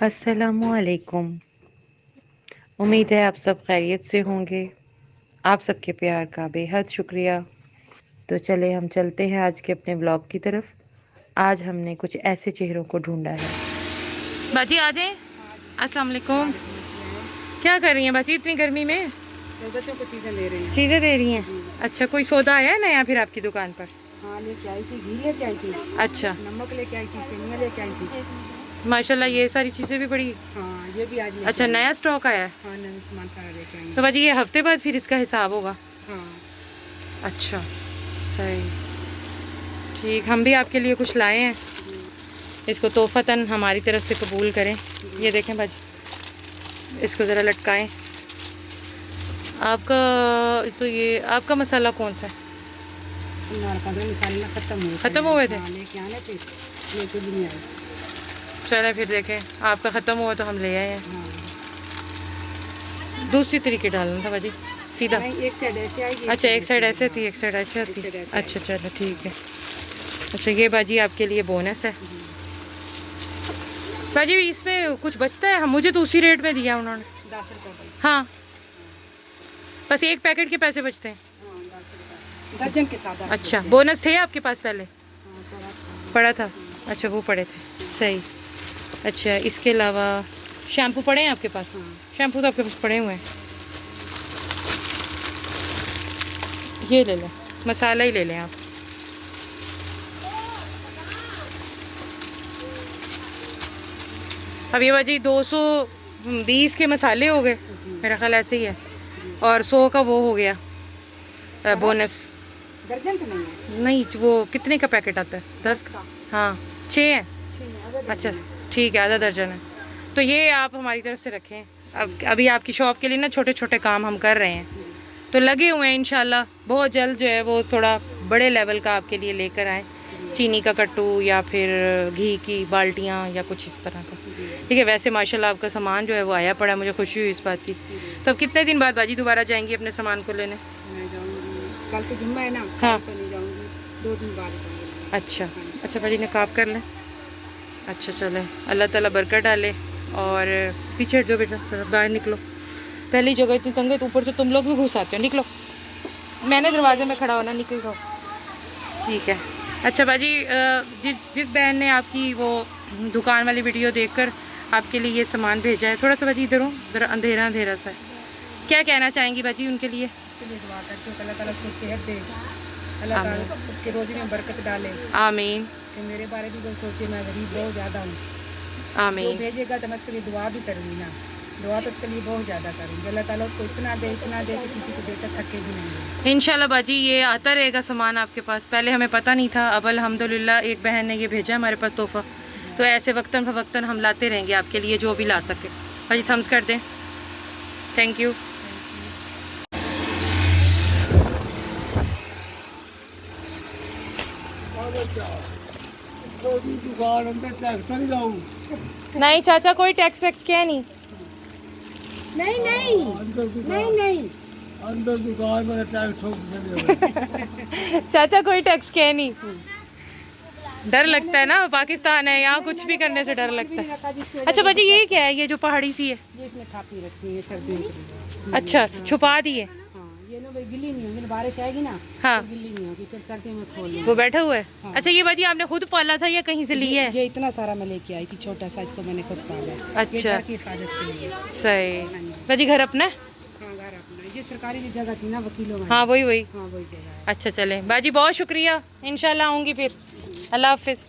अस्सलामुअलैकुम। उम्मीद है आप सब खैरियत से होंगे। आप सबके प्यार का बेहद शुक्रिया। तो चले हम चलते हैं आज के अपने व्लॉग की तरफ। आज हमने कुछ ऐसे चेहरों को ढूंढा है। बाजी आ जाए। अस्सलाम वालेकुम। क्या कर रही हैं बाजी इतनी गर्मी में? बच्चों को चीज़ें ले रही हैं। चीज़ें दे रही हैं। अच्छा, कोई सौदा आया है नया फिर आपकी दुकान पर? हाँ, लेके आई थी, घी लेके आई थी, अच्छा, नमक लेके आई थी, सेवइयाँ लेके आई थी। माशाल्लाह ये सारी चीज़ें भी बड़ी। हाँ, ये भी आज लेके अच्छा, आई। नया स्टॉक आया है। हाँ, नया सामान सारा लेके आई। तो बाजी ये हफ्ते बाद फिर इसका हिसाब होगा? हाँ। अच्छा, सही, ठीक। हम भी आपके लिए कुछ लाए हैं, इसको तोहफ़तन हमारी तरफ से कबूल करें। ये देखें बाजी, इसको ज़रा लटकाएं। आपका तो ये आपका मसाला कौन सा है? 15 मसाले ना ख़त्म हुए थे? हाँ, लेके आने थे, लेके भी नहीं आए। चलें फिर देखें, आपका ख़त्म हुआ तो हम ले आए हैं। हाँ। दूसरी तरीके डालना था बाजी, सीधा। नहीं, एक साइड ऐसे आएगी। अच्छा, एक साइड ऐसे थी, एक साइड ऐसे थी। अच्छा चलो ठीक है। अच्छा, ये बाजी आपके लिए बोनस है। बाजी इसमें कुछ बचता है? हम मुझे तो उसी रेट में दिया उन्होंने। 10 रुपये। हाँ, बस एक पैकेट के पैसे बचते हैं। हाँ, 10 रुपये दर्जन के साथ। अच्छा, बोनस थे आपके पास पहले? हाँ, पड़ा था। अच्छा, वो पड़े थे, सही। अच्छा, इसके अलावा शैम्पू पड़े हैं आपके पास? हाँ। शैम्पू तो आपके पास पड़े हुए हैं। ये ले लें, मसाला ही ले लें आप। अब ये बाजी 220 के मसाले हो गए मेरा ख्याल, ऐसे ही है। और 100 का वो हो गया बोनस। दर्जन तो नहीं है। नहीं, वो कितने का पैकेट आता है? 10 का। हाँ, 6 है। अच्छा ठीक है, आधा दर्जन है। तो ये आप हमारी तरफ से रखें। अब अभी आपकी शॉप के लिए ना छोटे छोटे काम हम कर रहे हैं, तो लगे हुए हैं। इंशाल्लाह बहुत जल्द जो है वो थोड़ा बड़े लेवल का आपके लिए लेकर आएँ। चीनी का कट्टू या फिर घी की बाल्टियाँ या कुछ इस तरह का। ठीक है। वैसे माशाल्लाह आपका सामान जो है वो आया पड़ा है, मुझे खुशी हुई इस बात की। तो अब कितने दिन बाद बाजी दोबारा जाएंगी अपने सामान को लेने? मैं जाऊँगी, कल तो जुम्मा है ना। हाँ, तो नहीं जाऊँगी, 2 दिन बाद जाऊँगी। अच्छा अच्छा बाजी, नकाब कर लें। अच्छा चले, अल्लाह ताला बरकत डाले। और पीछे जो बेटा, बाहर निकलो। पहली जगह इतनी तंग है तो ऊपर से तुम लोग भी घुस आते हो। निकलो, मैंने दरवाजे में खड़ा होना, निकल जाओ। ठीक है। अच्छा बाजी, जिस बहन ने आपकी वो दुकान वाली वीडियो देखकर आपके लिए ये सामान भेजा है, थोड़ा सा बाजी इधर हो, ज़रा अंधेरा अंधेरा सा है, क्या कहना चाहेंगी बाजी उनके लिए? उसके लिए दुआ करती हूँ कि अल्लाह ताला उसको सेहत दे, अल्लाह ताला उसके रोज़ी में बरकत डाले। आमीन। कि मेरे बारे में कोई सोचे मैं गरीब बहुत ज़्यादा हूँ। आमीन। जो भेजेगा तो मैं उसके लिए दुआ भी करूँगी ना, दुआ तो उसके लिए बहुत ज़्यादा करूँगी। अल्लाह ताला उसको इतना दे कि किसी को देकर थके भी नहीं। इंशाल्लाह बाजी ये आता रहेगा सामान आपके पास। पहले हमें पता नहीं था, अब अल्हम्दुलिल्लाह एक बहन ने ये भेजा हमारे पास तोहफ़ा। तो ऐसे वक्तन फ़वक्तन हम लाते रहेंगे आपके लिए जो भी ला सके। बाजी थम्स कर दें। Thank you. नहीं चाचा, कोई टैक्स वैक्स क्या नहीं। नहीं नहीं नहीं नहीं, अंदर दुकान में टैक्स ठोक चाचा कोई टैक्स क्या नहीं। डर लगता है ना, पाकिस्तान है, यहाँ कुछ भी करने से डर लगता है। अच्छा बाजी, ये क्या है, ये जो पहाड़ी सी है? ये इसमें थापी रखी है सर्दियों के लिए। अच्छा, छुपा दी है। हाँ, ये ना भाई गिल्ली नहीं होगी, बारिश आएगी ना। हाँ, तो गिल्ली नहीं होगी, फिर सर्दी में खोल लेंगे। वो बैठा हुआ है। हाँ। अच्छा, ये बाजी आपने खुद पाला था या कहीं से ली है? ये इतना सारा मैं लेके आई थी, छोटा सा, इसको मैंने खुद पाला है। अच्छा। ये घर की हिफाजत के लिए। सही। बाजी घर अपना है? हाँ, घर अपना है। जिस सरकारी जगह थी ना वकीलों में। हाँ वही वही। हाँ, वही जगह है। अच्छा चले बाजी, बहुत शुक्रिया। इंशाल्लाह आऊँगी फिर। अल्लाह हाफिज़।